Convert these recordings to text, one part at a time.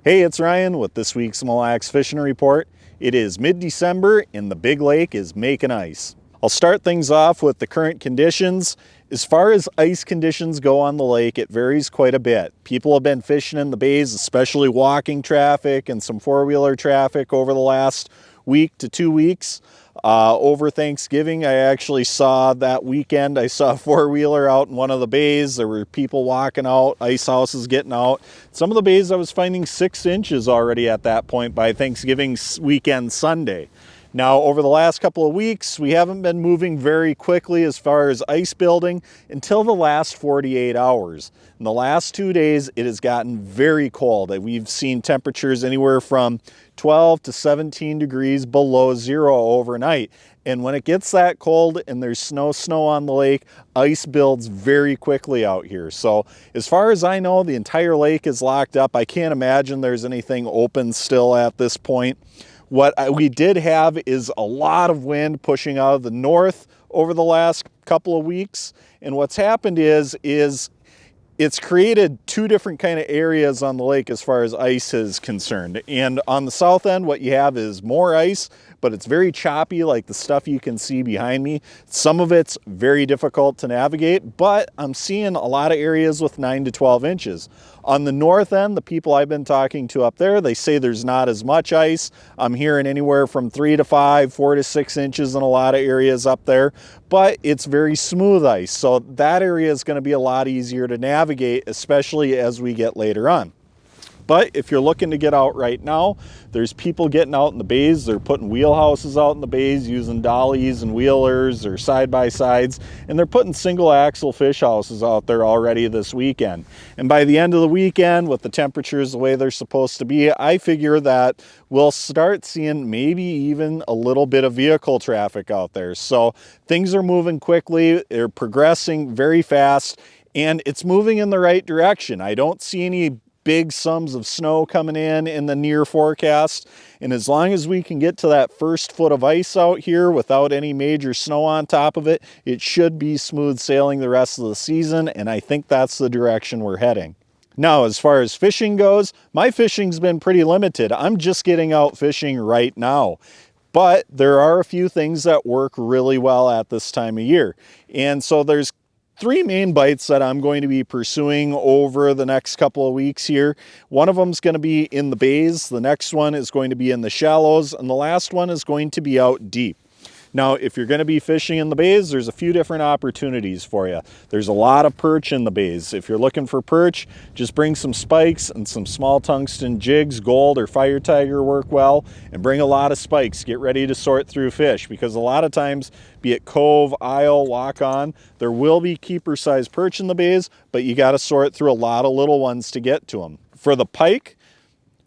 Hey, it's Ryan with this week's Mille Lacs Fishing Report. It is mid-December and the big lake is making ice. I'll start things off with the current conditions. As far as ice conditions go on the lake, it varies quite a bit. People have been fishing in the bays, especially walking traffic and some four-wheeler traffic over the last week to 2 weeks. Over Thanksgiving, I actually saw that weekend, I saw a four-wheeler out in one of the bays. There were people walking out, ice houses getting out. Some of the bays I was finding 6 inches already at that point by Thanksgiving weekend Sunday. Now, over the last couple of weeks, we haven't been moving very quickly as far as ice building until the last 48 hours. In the last 2 days, it has gotten very cold. We've seen temperatures anywhere from 12 to 17 degrees below zero overnight. And when it gets that cold and there's snow on the lake, ice builds very quickly out here. So as far as I know, the entire lake is locked up. I can't imagine there's anything open still at this point. What we did have is a lot of wind pushing out of the north over the last couple of weeks. And what's happened is it's created 2 different kind of areas on the lake as far as ice is concerned. And on the south end, what you have is more ice, but it's very choppy, like the stuff you can see behind me. Some of it's very difficult to navigate, but I'm seeing a lot of areas with 9 to 12 inches. On the north end, the people I've been talking to up there, they say there's not as much ice. I'm hearing anywhere from 3 to 5, 4 to 6 inches in a lot of areas up there, but it's very smooth ice. So that area is going to be a lot easier to navigate, especially as we get later on. But if you're looking to get out right now, there's people getting out in the bays. They're putting wheelhouses out in the bays using dollies and wheelers or side-by-sides, and they're putting single-axle fish houses out there already this weekend. And by the end of the weekend, with the temperatures the way they're supposed to be, I figure that we'll start seeing maybe even a little bit of vehicle traffic out there. So things are moving quickly. They're progressing very fast, and it's moving in the right direction. I don't see any big sums of snow coming in the near forecast, and as long as we can get to that first foot of ice out here without any major snow on top of it, it should be smooth sailing the rest of the season, and I think that's the direction we're heading. Now, as far as fishing goes, my fishing's been pretty limited. I'm just getting out fishing right now. But there are a few things that work really well at this time of year. And so there's 3 main bites that I'm going to be pursuing over the next couple of weeks here. One of them is going to be in the bays, the next one is going to be in the shallows, and the last one is going to be out deep. Now, if you're going to be fishing in the bays, there's a few different opportunities for you. There's a lot of perch in the bays. If you're looking for perch, just bring some spikes and some small tungsten jigs. Gold or fire tiger work well, and bring a lot of spikes. Get ready to sort through fish, because a lot of times, be it cove, aisle, lock on, there will be keeper-sized perch in the bays, but you got to sort through a lot of little ones to get to them. For the pike,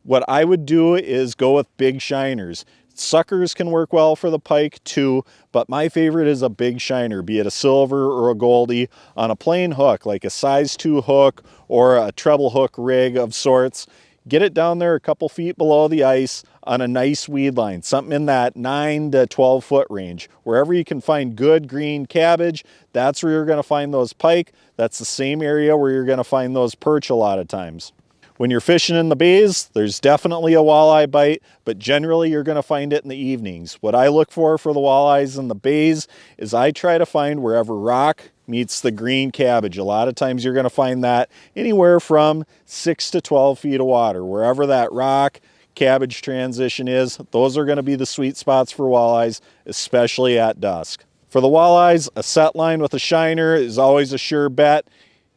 what I would do is go with big shiners. Suckers can work well for the pike too, but my favorite is a big shiner, be it a silver or a goldie, on a plain hook, like a size 2 hook or a treble hook rig of sorts. Get it down there a couple feet below the ice on a nice weed line, something in that 9 to 12 foot range. Wherever you can find good green cabbage, that's where you're going to find those pike. That's the same area where you're going to find those perch a lot of times. When you're fishing in the bays, there's definitely a walleye bite, but generally you're going to find it in the evenings. What I look for the walleyes in the bays is I try to find wherever rock meets the green cabbage. A lot of times you're going to find that anywhere from 6 to 12 feet of water. Wherever that rock cabbage transition is, those are going to be the sweet spots for walleyes, especially at dusk. For the walleyes, a set line with a shiner is always a sure bet.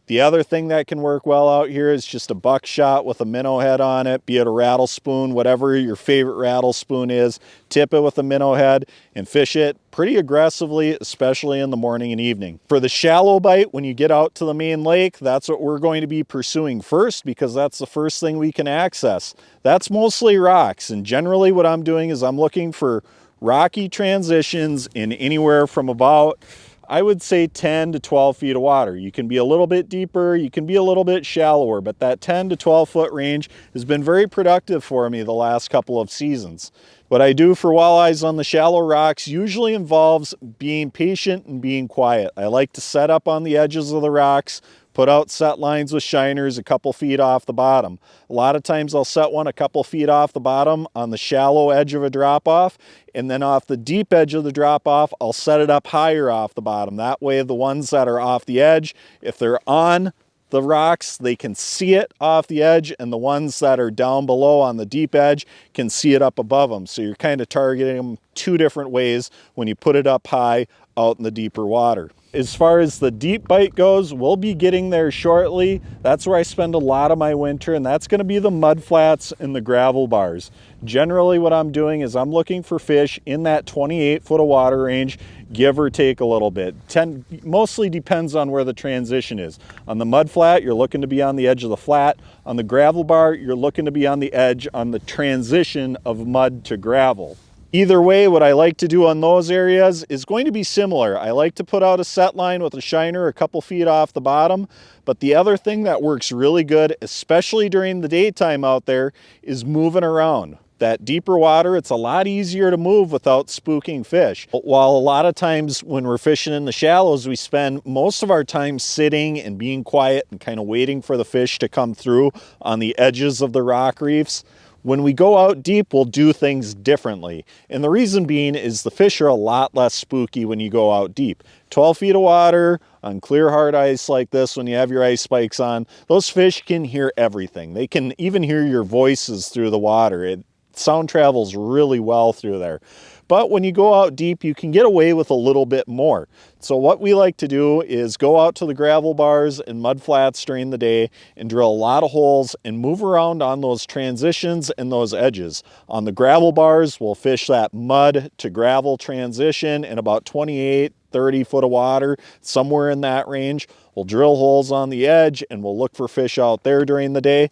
The other thing that can work well out here is just a buckshot with a minnow head on it, be it a rattle spoon, whatever your favorite rattle spoon is. Tip it with a minnow head and fish it pretty aggressively, especially in the morning and evening. For the shallow bite, when you get out to the main lake, that's what we're going to be pursuing first, because that's the first thing we can access. That's mostly rocks, and generally what I'm doing is I'm looking for rocky transitions in anywhere from about, I would say, 10 to 12 feet of water. You can be a little bit deeper, you can be a little bit shallower, but that 10 to 12 foot range has been very productive for me the last couple of seasons. What I do for walleyes on the shallow rocks usually involves being patient and being quiet. I like to set up on the edges of the rocks, Put out set lines with shiners a couple feet off the bottom. A lot of times I'll set one a couple feet off the bottom on the shallow edge of a drop-off, and then off the deep edge of the drop-off, I'll set it up higher off the bottom. That way the ones that are off the edge, if they're on the rocks, they can see it off the edge, and the ones that are down below on the deep edge can see it up above them. So you're kind of targeting them two different ways when you put it up high out in the deeper water. As far as the deep bite goes, we'll be getting there shortly. That's where I spend a lot of my winter, and that's going to be the mud flats and the gravel bars. Generally what I'm doing is I'm looking for fish in that 28 foot of water range, give or take a little bit. Mostly depends on where the transition is. On the mud flat, you're looking to be on the edge of the flat. On the gravel bar, you're looking to be on the edge on the transition of mud to gravel. Either way, what I like to do on those areas is going to be similar. I like to put out a set line with a shiner a couple feet off the bottom, but the other thing that works really good, especially during the daytime out there, is moving around. That deeper water, it's a lot easier to move without spooking fish. While a lot of times when we're fishing in the shallows, we spend most of our time sitting and being quiet and kind of waiting for the fish to come through on the edges of the rock reefs. When we go out deep, we'll do things differently. And the reason being is the fish are a lot less spooky when you go out deep. 12 feet of water on clear hard ice like this, when you have your ice spikes on, those fish can hear everything. They can even hear your voices through the water. Sound travels really well through there. But when you go out deep, you can get away with a little bit more. So what we like to do is go out to the gravel bars and mud flats during the day and drill a lot of holes and move around on those transitions and those edges. On the gravel bars, we'll fish that mud to gravel transition in about 28, 30 foot of water, somewhere in that range. We'll drill holes on the edge and we'll look for fish out there during the day.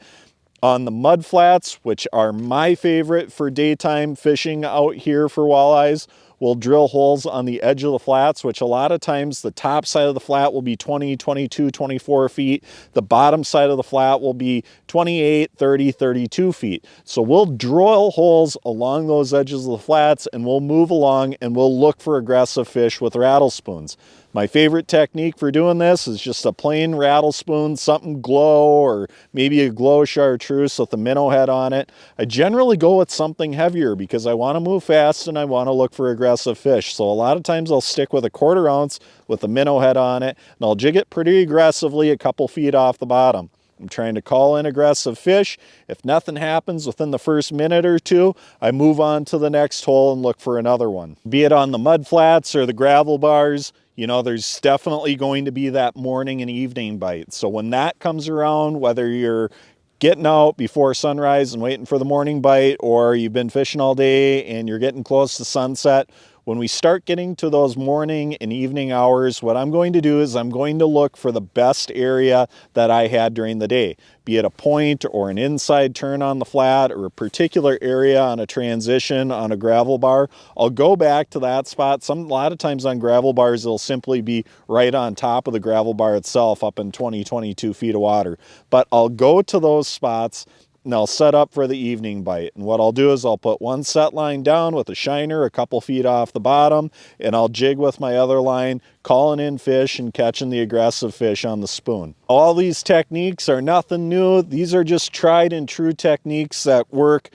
On the mud flats, which are my favorite for daytime fishing out here for walleyes, we'll drill holes on the edge of the flats, which a lot of times the top side of the flat will be 20, 22, 24 feet. The bottom side of the flat will be 28, 30, 32 feet. So we'll drill holes along those edges of the flats and we'll move along and we'll look for aggressive fish with rattle spoons. My favorite technique for doing this is just a plain rattle spoon, something glow, or maybe a glow chartreuse with a minnow head on it. I generally go with something heavier because I want to move fast and I want to look for aggressive fish. So a lot of times I'll stick with a 1/4 ounce with a minnow head on it, and I'll jig it pretty aggressively a couple feet off the bottom. I'm trying to call in aggressive fish. If nothing happens within the first minute or two, I move on to the next hole and look for another one. Be it on the mud flats or the gravel bars, you know, there's definitely going to be that morning and evening bite. So when that comes around, whether you're getting out before sunrise and waiting for the morning bite, or you've been fishing all day and you're getting close to sunset, when we start getting to those morning and evening hours, what I'm going to do is I'm going to look for the best area that I had during the day, be it a point or an inside turn on the flat or a particular area on a transition on a gravel bar. I'll go back to that spot. A lot of times on gravel bars, it'll simply be right on top of the gravel bar itself up in 20, 22 feet of water. But I'll go to those spots and I'll set up for the evening bite. And what I'll do is I'll put one set line down with a shiner a couple feet off the bottom, and I'll jig with my other line, calling in fish and catching the aggressive fish on the spoon. All these techniques are nothing new. These are just tried and true techniques that work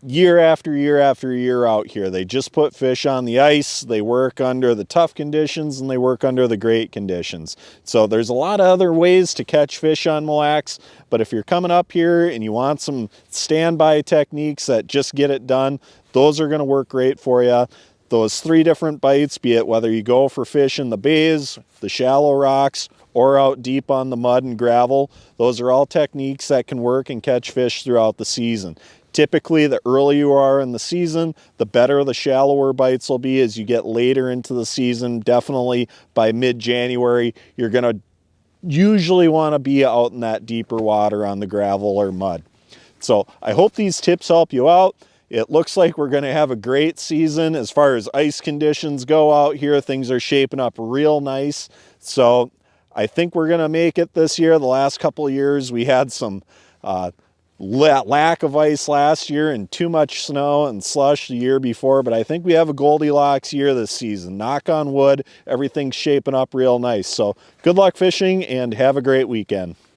year after year after year out here. They just put fish on the ice, they work under the tough conditions, and they work under the great conditions. So there's a lot of other ways to catch fish on Mille Lacs, but if you're coming up here and you want some standby techniques that just get it done, those are going to work great for you. Those 3 different bites, be it whether you go for fish in the bays, the shallow rocks, or out deep on the mud and gravel, those are all techniques that can work and catch fish throughout the season. Typically, the earlier you are in the season, the better the shallower bites will be as you get later into the season. Definitely by mid-January, you're going to usually want to be out in that deeper water on the gravel or mud. So I hope these tips help you out. It looks like we're going to have a great season as far as ice conditions go out here. Things are shaping up real nice. So I think we're going to make it this year. The last couple of years we had some lack of ice last year and too much snow and slush the year before, but I think we have a Goldilocks year this season. Knock on wood, everything's shaping up real nice. So good luck fishing and have a great weekend.